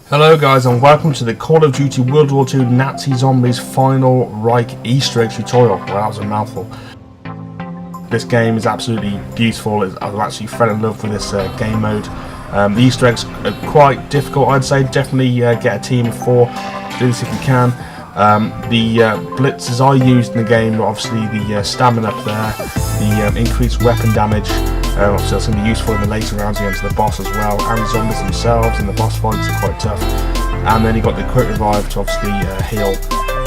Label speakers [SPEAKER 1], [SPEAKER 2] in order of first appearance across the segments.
[SPEAKER 1] Hello guys and welcome to the Call of Duty World War II Nazi Zombies Final Reich Easter egg tutorial. Well, that was a mouthful. This game is absolutely beautiful. I've actually fell in love with this game mode. The Easter eggs are quite difficult, I'd say. Definitely get a team of 4. Do this if you can. The blitzes I used in the game were obviously the stamina up there, the increased weapon damage. Obviously that's going to be useful in the later rounds against the boss as well, and the zombies themselves, and the boss fights are quite tough. And then you got the quick revive to obviously heal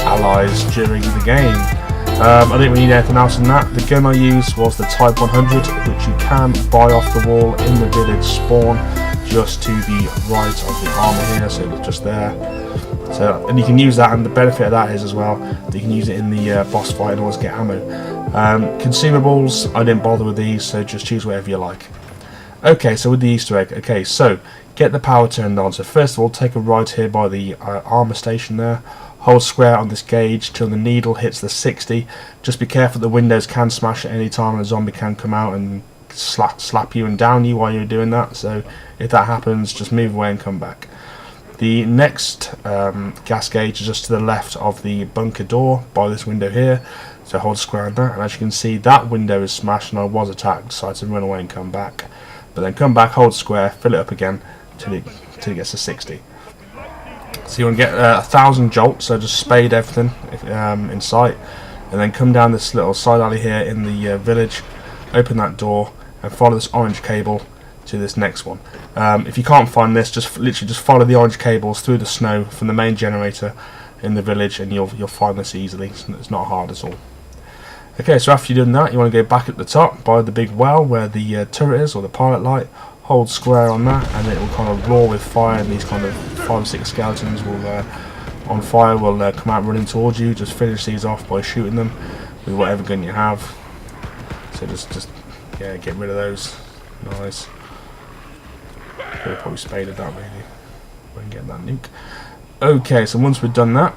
[SPEAKER 1] allies during the game. I didn't really need anything else than that. The gun I used was the Type 100, which you can buy off the wall in the village spawn, just to the right of the armour here, so it's just there. So, and you can use that, and the benefit of that is as well that you can use it in the boss fight and always get ammo. Consumables, I didn't bother with these, so just choose whatever you like. Okay, so with the Easter egg, okay, so get the power turned on. So first of all, take a right here by the armour station there. Hold square on this gauge till the needle hits the 60. Just be careful, the windows can smash at any time and a zombie can come out and slap you and down you while you're doing that. So if that happens, just move away and come back. The next gas gauge is just to the left of the bunker door by this window here. So hold square on that, and as you can see, that window is smashed and I was attacked, so I had to run away and come back. But then come back, hold square, fill it up again till it gets to 60. So you want to get 1,000 jolts, so just spade everything in sight, and then come down this little side alley here in the village, open that door, and follow this orange cable to this next one. If you can't find this, just literally just follow the orange cables through the snow from the main generator in the village, and you'll find this easily. It's not hard at all. Okay, so after you've done that, you want to go back at the top by the big well where the turret is, or the pilot light. Hold square on that, and it will kind of roar with fire, and these kind of 5 or 6 skeletons will on fire will come out running towards you. Just finish these off by shooting them with whatever gun you have. So just yeah, get rid of those. Nice. Could have probably spaded that really. Won't get that nuke. Okay, so once we've done that,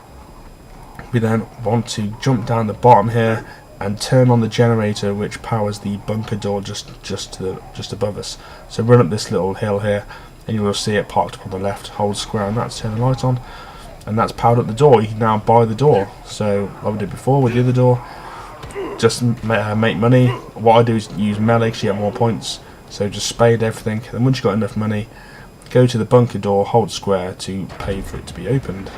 [SPEAKER 1] we then want to jump down the bottom here and turn on the generator which powers the bunker door just above us. So run up this little hill here, and you will see it parked up on the left. Hold square on that to turn the light on, and that's powered up the door. You can now buy the door. So like we did before with the other door, just make money. What I do is use melee to get more points. So just spade everything. Then once you've got enough money, go to the bunker door, hold square to pay for it to be opened.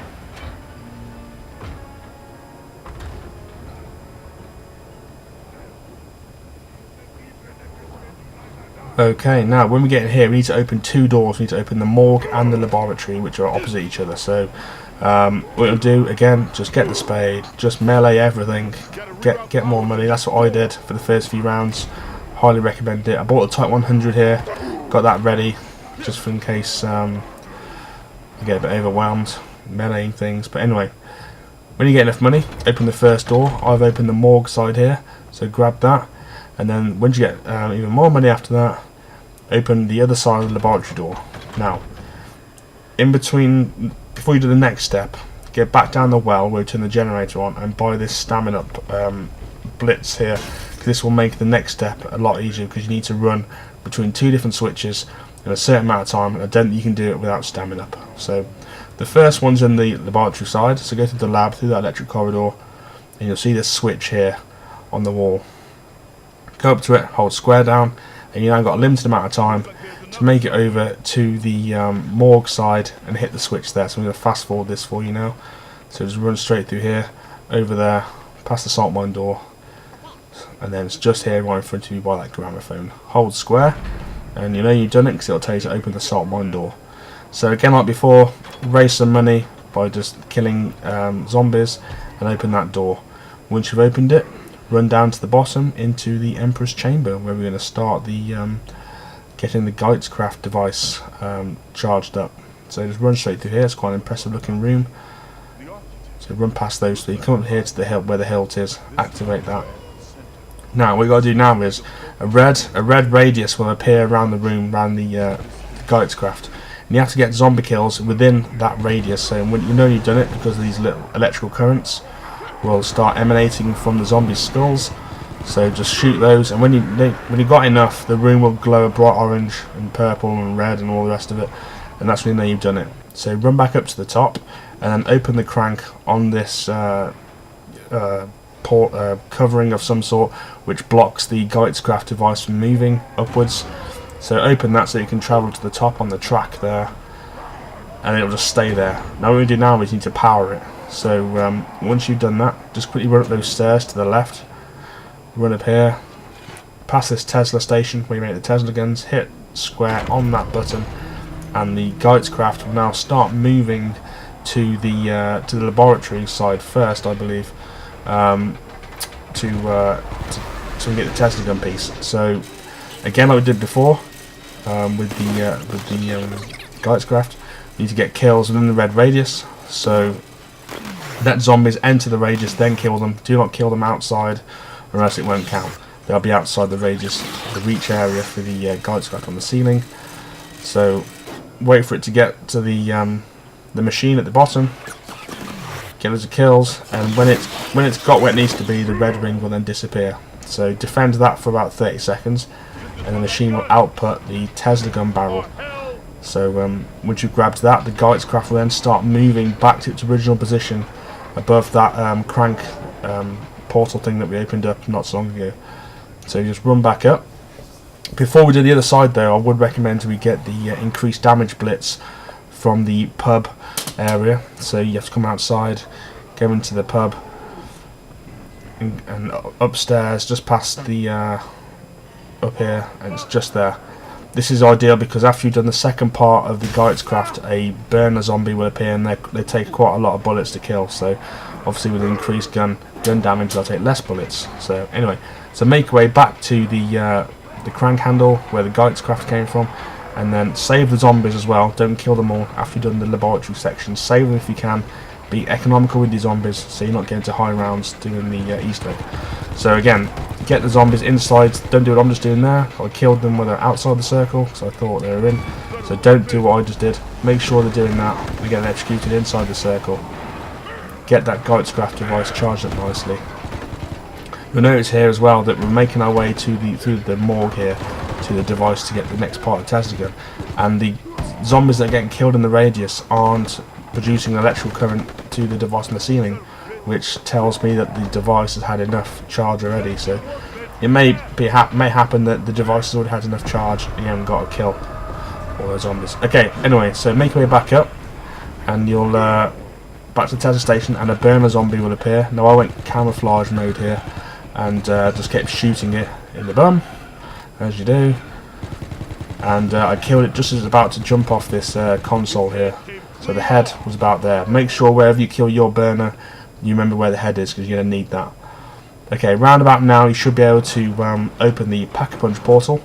[SPEAKER 1] Okay, now when we get in here, we need to open 2 doors. We need to open the morgue and the laboratory, which are opposite each other. So what we'll do, again, just get the spade, just melee everything, get more money. That's what I did for the first few rounds. Highly recommend it. I bought the Type 100 here, got that ready, just for in case I get a bit overwhelmed meleeing things. But anyway, when you get enough money, open the first door. I've opened the morgue side here, so grab that. And then once you get even more money after that, open the other side of the laboratory door. Now, in between, before you do the next step, get back down the well where you turn the generator on and buy this stamina blitz here. This will make the next step a lot easier because you need to run between 2 different switches in a certain amount of time, and I don't think you can do it without stamina. So the first one's in the laboratory side, so go to the lab through that electric corridor, and you'll see this switch here on the wall. Go up to it, hold square down, and you now got a limited amount of time to make it over to the morgue side and hit the switch there. So I'm going to fast forward this for you now. So just run straight through here, over there, past the salt mine door, and then it's just here right in front of you by that gramophone. Hold square, and you know you've done it because it'll tell you to open the salt mine door. So again, like before, raise some money by just killing zombies and open that door. Once you've opened it, run down to the bottom into the Emperor's Chamber, where we're going to start the getting the Geizkraft device charged up. So just run straight through here. It's quite an impressive looking room. So run past those 3, come up here to the hilt where the hilt is, activate that. Now what you got to do now is a red radius will appear around the room, around the Geizkraft, and you have to get zombie kills within that radius. So when you know you've done it, because of these little electrical currents will start emanating from the zombie skulls. So just shoot those, and when you got enough, the room will glow a bright orange and purple and red and all the rest of it, and that's when you know you've done it. So run back up to the top and then open the crank on this covering of some sort which blocks the Geizkraft device from moving upwards. So open that so you can travel to the top on the track there, and it'll just stay there. Now what we do now is you need to power it. So once you've done that, just quickly run up those stairs to the left, run up here, past this Tesla station where you make the Tesla guns, hit square on that button, and the Geizkraft will now start moving to the laboratory side first, I believe, to get the Tesla gun piece. So again, like we did before with the Geizkraft, you need to get kills within the red radius. So let zombies enter the radius, then kill them. Do not kill them outside, or else it won't count. They'll be outside the radius, the reach area for the Geizkraft on the ceiling. So wait for it to get to the machine at the bottom, get loads of kills, and when it's got where it needs to be, the red ring will then disappear. So defend that for about 30 seconds, and the machine will output the Tesla gun barrel. So once you've grabbed that, the Geizkraft will then start moving back to its original position above that crank portal thing that we opened up not so long ago. So you just run back up. Before we do the other side though, I would recommend we get the increased damage blitz from the pub area. So you have to come outside, go into the pub, and upstairs, just past the up here, and it's just there. This is ideal because after you've done the second part of the Geizkraft, a burner zombie will appear, and they take quite a lot of bullets to kill. So obviously with increased gun damage, they'll take less bullets. So anyway, so make your way back to the crank handle where the Geizkraft came from, and then save the zombies as well. Don't kill them all after you've done the laboratory section. Save them if you can. Be economical with the zombies so you're not getting to high rounds doing the Easter egg. So again, get the zombies inside. Don't do what I'm just doing there. I killed them when they're outside the circle, so I thought they were in. So don't do what I just did. Make sure they're doing that. They're getting executed inside the circle. Get that Geizkraft device charged up nicely. You'll notice here as well that we're making our way to through the morgue here to the device to get the next part of Tesla gun, and the zombies that are getting killed in the radius aren't producing an electrical current to the device on the ceiling, which tells me that the device has had enough charge already. So it may happen that the device has already had enough charge and you haven't got to kill all those zombies. Okay, anyway, so make your way back up, and you'll back to the Tesla station, and a burner zombie will appear. Now I went camouflage mode here and just kept shooting it in the bum, as you do, and I killed it just as it's about to jump off this console here. So the head was about there. Make sure wherever you kill your burner, you remember where the head is, because you're going to need that. Okay, round about now you should be able to open the Pack-a-Punch portal.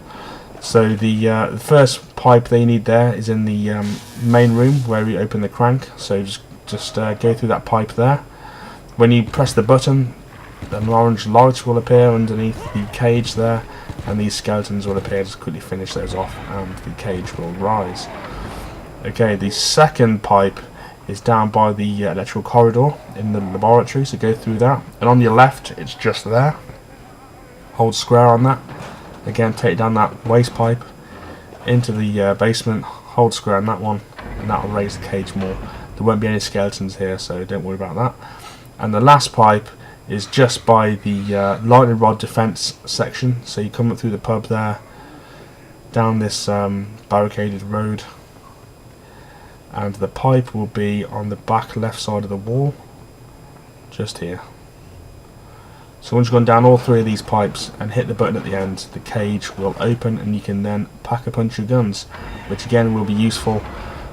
[SPEAKER 1] So the first pipe they need there is in the main room where we open the crank. So just go through that pipe there. When you press the button, an orange light will appear underneath the cage there, and these skeletons will appear. Just quickly finish those off and the cage will rise. Okay, the second pipe is down by the electrical corridor in the laboratory, so go through that, and on your left it's just there. Hold square on that. Again, take down that waste pipe into the basement, hold square on that one, and that will raise the cage more. There won't be any skeletons here, so don't worry about that. And the last pipe is just by the lightning rod defense section, so you come up through the pub there, down this barricaded road, and the pipe will be on the back left side of the wall, just here. So once you've gone down all three of these pipes and hit the button at the end, the cage will open and you can then pack-a-punch your guns, which again will be useful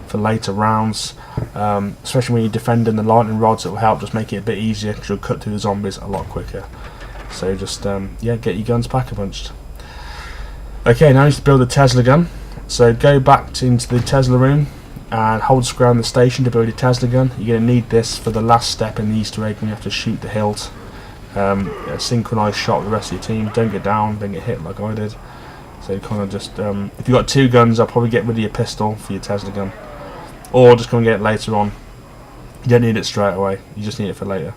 [SPEAKER 1] for later rounds, especially when you're defending the lightning rods. It will help just make it a bit easier because you'll cut through the zombies a lot quicker. So just yeah, get your guns pack-a-punched. Okay, now you need to build a Tesla gun. So go back into the Tesla room and hold square on the station to build your Tesla gun. You're going to need this for the last step in the Easter egg when you have to shoot the hilt. A synchronized shot with the rest of your team. Don't get down, don't get hit like I did. So you kind of just, if you've got two guns, I'll probably get rid of your pistol for your Tesla gun, or just come and get it later on. You don't need it straight away, you just need it for later.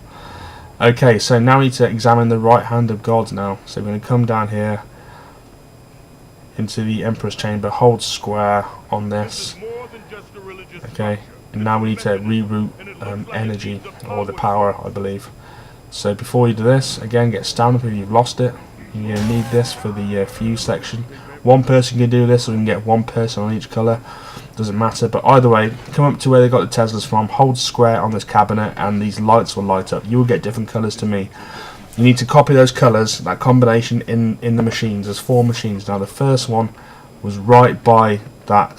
[SPEAKER 1] Okay, so now we need to examine the right hand of God now. So we're going to come down here into the Emperor's Chamber, hold square on this. Okay, and now we need to reroute energy, or the power, I believe. So before you do this, again, get stamina if you've lost it. You're going to need this for the fuse section. One person can do this, or you can get one person on each colour. Doesn't matter, but either way, come up to where they got the Teslas from, hold square on this cabinet, and these lights will light up. You will get different colours to me. You need to copy those colours, that combination, in the machines. There's 4 machines now. The first one was right by that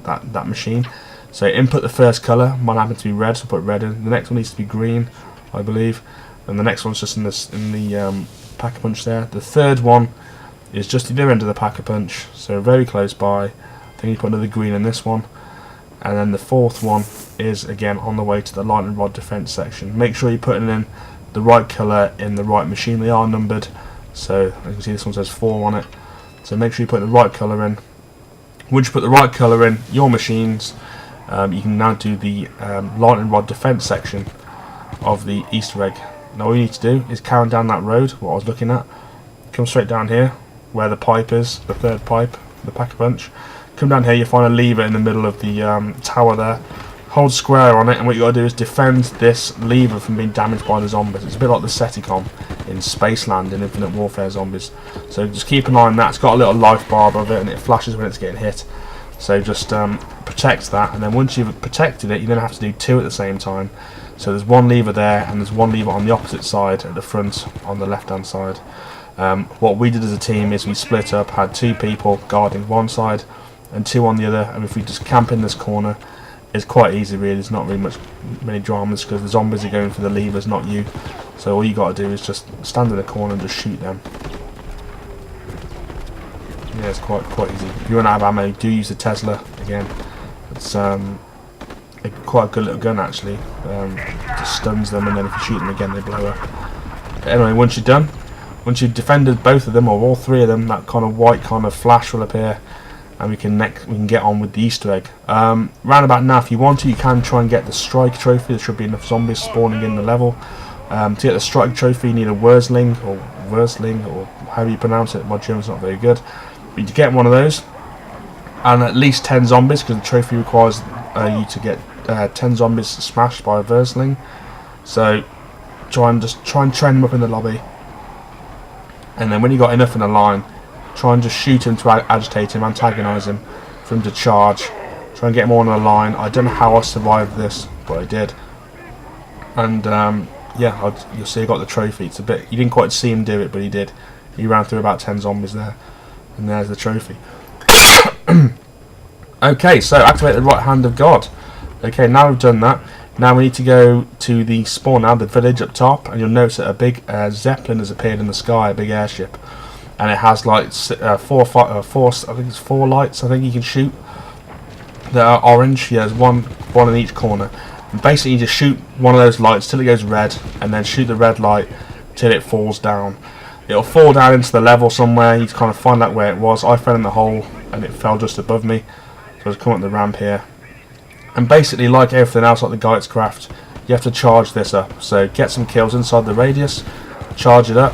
[SPEAKER 1] that machine. So input the first colour. Mine happened to be red, so put red in. The next one needs to be green, I believe, and the next one's just in the pack-a-punch there. The third one is just the other end of the pack-a-punch, so very close by. I think you put another green in this one, and then the fourth one is again on the way to the lightning rod defense section. Make sure you're putting in the right colour in the right machine. They are numbered, so you can see this one says 4 on it. So make sure you put the right colour in. Once you put the right colour in your machines, you can now do the lightning rod defense section of the Easter egg. Now all you need to do is carry down that road, what I was looking at. Come straight down here, where the pipe is, the third pipe, the pack-a-punch. Come down here, you'll find a lever in the middle of the tower there. Hold square on it, and what you got to do is defend this lever from being damaged by the zombies. It's a bit like the Seticom in Spaceland in Infinite Warfare Zombies. So just keep an eye on that. It's got a little life bar above it, and it flashes when it's getting hit. So just protect that, and then once you've protected it, you then have to do 2 at the same time. So there's one lever there, and there's one lever on the opposite side at the front, on the left-hand side. What we did as a team is we split up, had 2 people guarding one side and 2 on the other, and if we just camp in this corner, it's quite easy really. There's not really many dramas, because the zombies are going for the levers, not you. So all you got to do is just stand in the corner and just shoot them. Yeah, it's quite easy. If you run out of ammo, do use the Tesla again. It's quite a good little gun actually. Just stuns them, and then if you shoot them again, they blow up. But anyway, once you're done, once you've defended both of them, or all 3 of them, that kind of white kind of flash will appear, and we can get on with the Easter egg. Round about now, if you want to, you can try and get the strike trophy. There should be enough zombies spawning in the level. To get the strike trophy, you need a Wursling, or however you pronounce it. My German's not very good. But you get one of those, and at least 10 zombies, because the trophy requires you to get 10 zombies smashed by a Wursling. So try and train them up in the lobby, and then when you got enough in a line, try and just shoot him to agitate him, antagonise him, for him to charge. Try and get him all in a line. I don't know how I survived this, but I did. And yeah, you'll see I got the trophy. It's a bit, you didn't quite see him do it, but he did. He ran through about 10 zombies there, and there's the trophy. Okay, so activate the right hand of God. Okay, now we've done that. Now we need to go to the spawn now, the village up top, and you'll notice that a big Zeppelin has appeared in the sky, a big airship, and it has like 4 lights. I think you can shoot that are orange. Yeah, there's one in each corner. And basically, you just shoot one of those lights till it goes red, and then shoot the red light till it falls down. It'll fall down into the level somewhere. You kind of find out where it was. I fell in the hole, and it fell just above me. So I've come up the ramp here. And basically, like everything else, like the Geizkraft, you have to charge this up. So get some kills inside the radius, charge it up,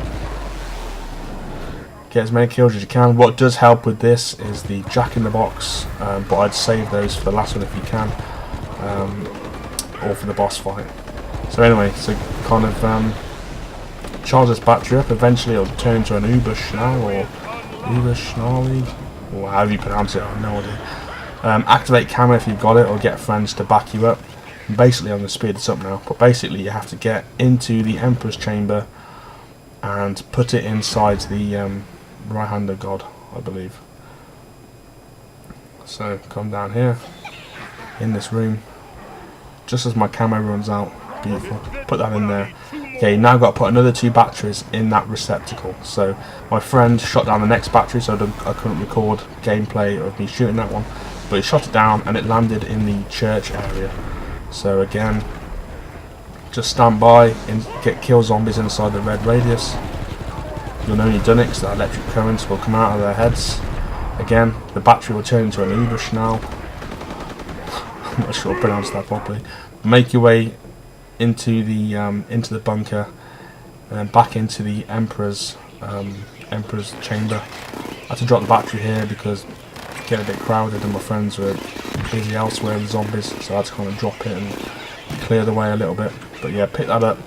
[SPEAKER 1] get as many kills as you can. What does help with this is the Jack-in-the-Box, but I'd save those for the last one if you can, or for the boss fight. So anyway, so kind of charge this battery up. Eventually it'll turn into an Uber-Schnall, or Uber-Schnally, or however you pronounce it, I have no idea. Activate camera if you've got it, or get friends to back you up. And basically, I'm going to speed this up now, but basically you have to get into the Emperor's chamber and put it inside the right hand of God, I believe. So come down here in this room, just as my camo runs out. Beautiful. Put that in there. Okay, now I've got to put another 2 batteries in that receptacle. So my friend shot down the next battery, so I couldn't record gameplay of me shooting that one, but he shot it down and it landed in the church area. So again, just stand by and get kill zombies inside the red radius. You'll know you've done it, because the electric currents will come out of their heads. Again, the battery will turn into an Uber-Schnall. I'm not sure I pronounced that properly. Make your way into the bunker, and then back into the Emperor's chamber. I had to drop the battery here because get a bit crowded and my friends were busy elsewhere with zombies, so I had to kind of drop it and clear the way a little bit. But yeah, pick that up,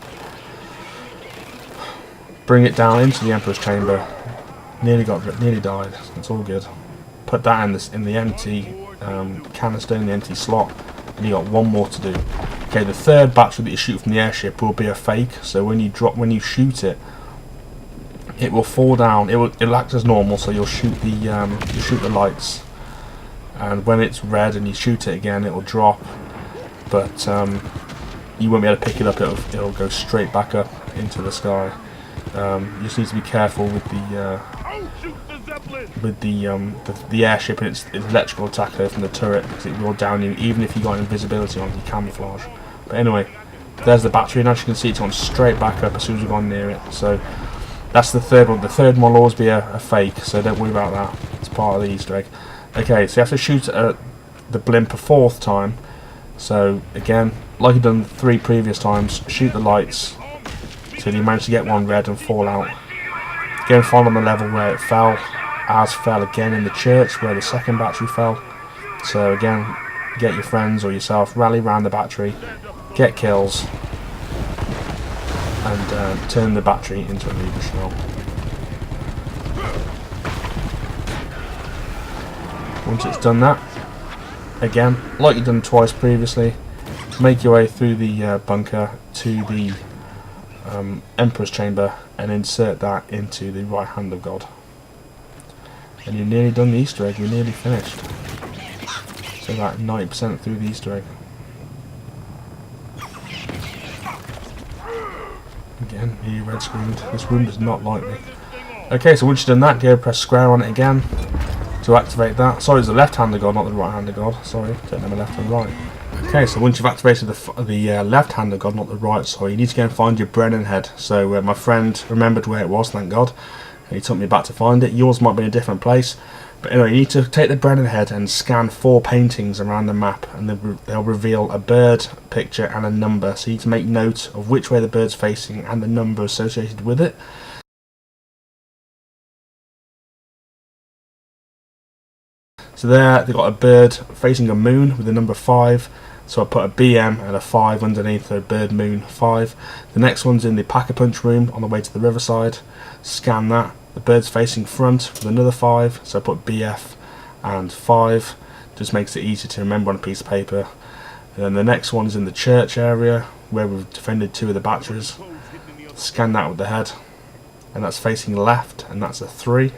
[SPEAKER 1] bring it down into the Emperor's chamber. Nearly died. It's all good. Put that in the empty canister, in the empty slot, and you got one more to do. Okay, the third battery that you shoot from the airship will be a fake. So when you shoot it, it will fall down. It'll act as normal. So you'll shoot the lights, and when it's red and you shoot it again, it will drop. But you won't be able to pick it up. It'll go straight back up into the sky. You just need to be careful with the airship and its electrical attack from the turret, because it will down you even if you got invisibility on your camouflage. But anyway, there's the battery, and as you can see, it's gone straight back up as soon as we've gone near it. So that's the third one. The third one will always be a fake, so don't worry about that. It's part of the Easter egg. Okay, so you have to shoot the blimp a fourth time. So again, like you've done 3 previous times, shoot the lights till you manage to get one red and fall out. Go and find on the level where it fell, as fell again in the church where the second battery fell. So again, get your friends or yourself, rally around the battery, get kills, and turn the battery into a Reaver shell. Once it's done that, again, like you've done twice previously, make your way through the bunker to the Emperor's chamber and insert that into the right hand of God. And you're nearly done the Easter egg, you're nearly finished. So about 90% through the Easter egg. Again, nearly red screened. This room does not like me. Okay, so once you've done that, go press square on it again to activate that. Sorry, it's the left hand of God, not the right hand of God. Sorry, don't know my left and right. Okay, so once you've activated the left hand of God, not the right, sorry, you need to go and find your Brennan head. So my friend remembered where it was, thank God. He took me back to find it. Yours might be in a different place. But anyway, you need to take the Brennan head and scan 4 paintings around the map, and they'll reveal a bird picture and a number. So you need to make note of which way the bird's facing and the number associated with it. So there, they've got a bird facing a moon with the number 5. So I put a BM and a 5 underneath, so bird moon 5. The next one's in the Pack-a-Punch room on the way to the riverside. Scan that. The bird's facing front with another 5, so I put BF and 5. Just makes it easier to remember on a piece of paper. And then the next one's in the church area where we've defended 2 of the batteries. Scan that with the head, and that's facing left, and that's a 3.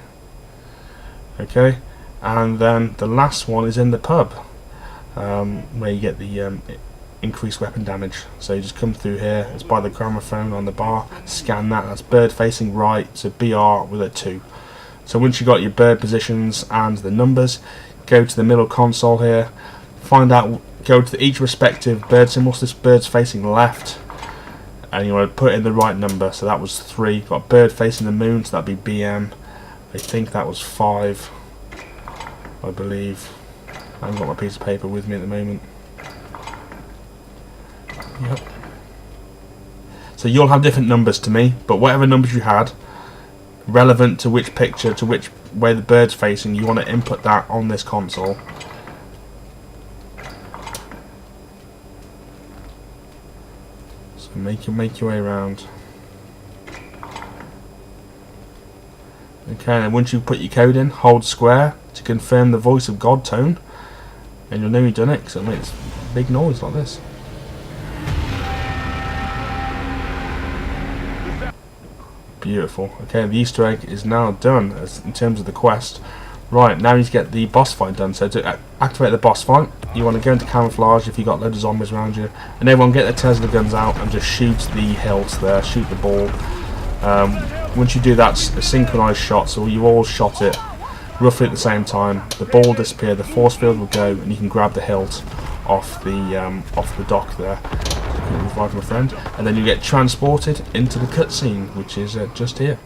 [SPEAKER 1] Okay, and then the last one is in the pub, where you get the increased weapon damage. So you just come through here, it's by the gramophone on the bar, scan that, that's bird facing right, so BR with a 2. So once you've got your bird positions and the numbers, go to the middle console here, find out, go to each respective bird symbol. So this bird's facing left, and you want to put in the right number, so that was 3. Got bird facing the moon, so that'd be BM. I think that was 5, I believe. I haven't got my piece of paper with me at the moment. Yep. So you'll have different numbers to me, but whatever numbers you had, relevant to which picture, to which way the bird's facing, you want to input that on this console. So make your way around. Okay, and once you put your code in, hold square to confirm the voice of God tone, and you'll know you've done it, because it makes big noise like this. Beautiful. Okay, the Easter egg is now done in terms of the quest. Right, now you need to get the boss fight done. So to activate the boss fight, you want to go into camouflage if you've got loads of zombies around you, and everyone get their Tesla guns out and just shoot the hilt there, shoot the ball. Once you do that, it's a synchronized shot, so you all shot it roughly at the same time. The ball will disappear, the force field will go, and you can grab the hilt off the dock there. Revive my friend, and then you get transported into the cutscene, which is just here.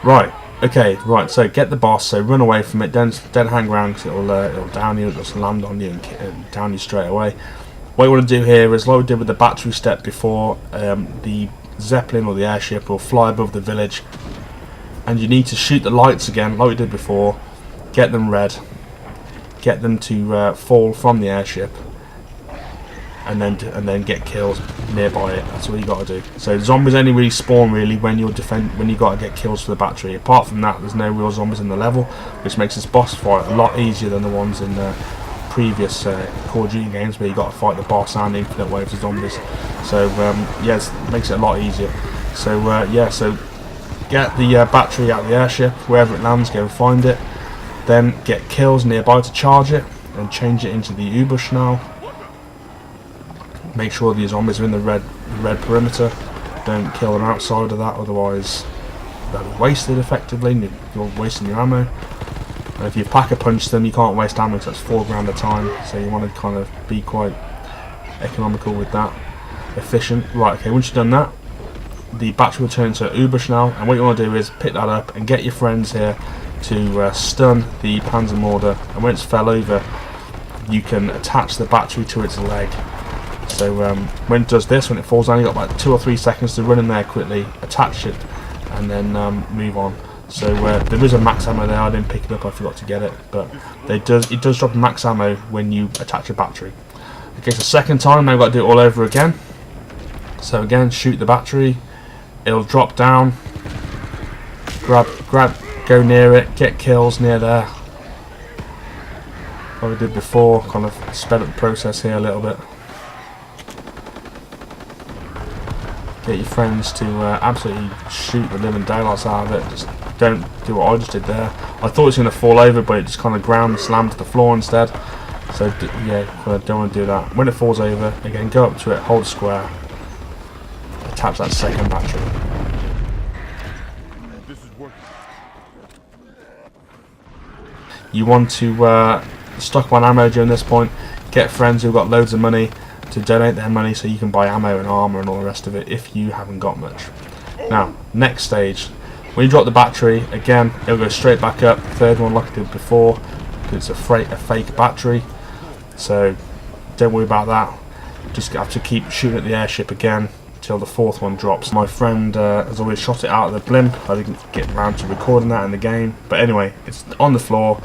[SPEAKER 1] Right. Okay. Right. So get the boss. So run away from it. Don't hang around because it'll down you. It'll just land on you and down you straight away. What you want to do here is, like we did with the battery step before, the Zeppelin or the airship will fly above the village, and you need to shoot the lights again, like we did before. Get them red. Get them to fall from the airship, and then get kills nearby it. That's what you got to do. So zombies only really spawn really when you got to get kills for the battery. Apart from that, there's no real zombies in the level, which makes this boss fight a lot easier than the ones in the previous Call of Duty games where you got to fight the boss and infinite waves of zombies. So yes, it makes it a lot easier. So yeah, so get the battery out of the airship, wherever it lands, go and find it. Then get kills nearby to charge it, and change it into the U-Bush now. Make sure the zombies are in the red perimeter. Don't kill them outside of that, otherwise they'll be wasted effectively. You're wasting your ammo. And if you pack-a-punch them, you can't waste ammo because that's 4 grand a time. So you want to kind of be quite economical with that, efficient. Right, okay, once you've done that, the battery will turn into U-Bush now, and what you want to do is pick that up and get your friends here to stun the Panzermörder, and when it's fell over, you can attach the battery to its leg. So when it does this, when it falls down, you've got about 2 or 3 seconds to run in there quickly, attach it, and then move on. So there is a max ammo there. I didn't pick it up, I forgot to get it, but it does drop a max ammo when you attach a battery. Okay, so second time, now we've got to do it all over again. So again, shoot the battery, it'll drop down, grab, go near it, get kills near there. Like we did before, kind of sped up the process here a little bit. Get your friends to absolutely shoot the living daylights out of it. Just don't do what I just did there. I thought it was going to fall over, but it just kind of ground slammed to the floor instead. So yeah, I don't want to do that. When it falls over, again, go up to it, hold square, attach that second battery. You want to stock on ammo during this point. Get friends who've got loads of money to donate their money so you can buy ammo and armour and all the rest of it if you haven't got much. Now, next stage. When you drop the battery, again, it'll go straight back up. Third one like I did before, because it's a fake battery. So don't worry about that. Just have to keep shooting at the airship again till the fourth one drops. My friend has always shot it out of the blimp. I didn't get around to recording that in the game. But anyway, it's on the floor.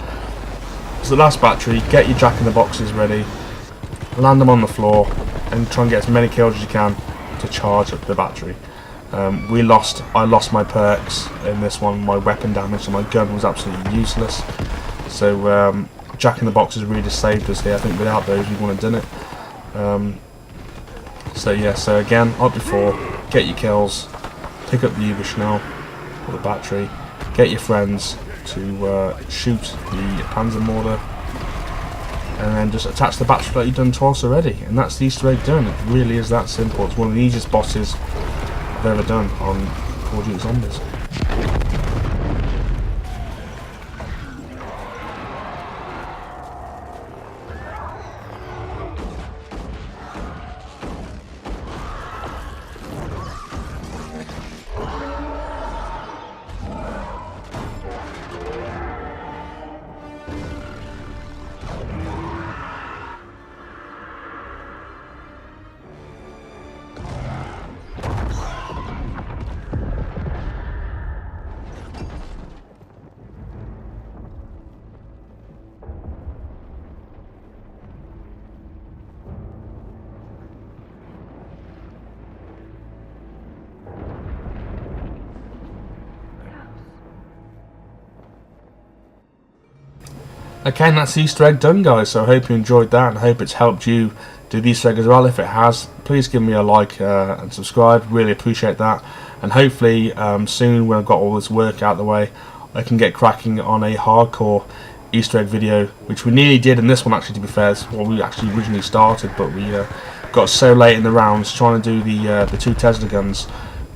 [SPEAKER 1] It's the last battery. Get your jack-in-the-boxes ready. Land them on the floor and try and get as many kills as you can to charge up the battery. I lost my perks in this one. My weapon damage, so my gun was absolutely useless. So jack-in-the-boxes really saved us here. I think without those we wouldn't have done it. So yeah, so again, like before, get your kills, pick up the U-Bush now, or the battery, get your friends to shoot the Panzermörder, and then just attach the battery like you've done twice already, and that's the Easter egg done. It really is that simple. It's one of the easiest bosses I've ever done on Call of Duty Zombies. Okay, and that's the Easter egg done, guys, so I hope you enjoyed that and I hope it's helped you do the Easter egg as well. If it has, please give me a like and subscribe, really appreciate that, and hopefully soon when I've got all this work out of the way I can get cracking on a hardcore Easter egg video, which we nearly did in this one actually, to be fair. It's what we actually originally started, but we got so late in the rounds trying to do the 2 Tesla guns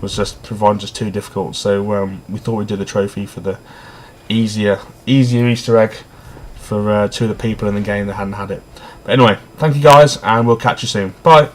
[SPEAKER 1] was just providing just too difficult, so we thought we'd do the trophy for the easier Easter egg for 2 of the people in the game that hadn't had it. But anyway, thank you guys, and we'll catch you soon. Bye.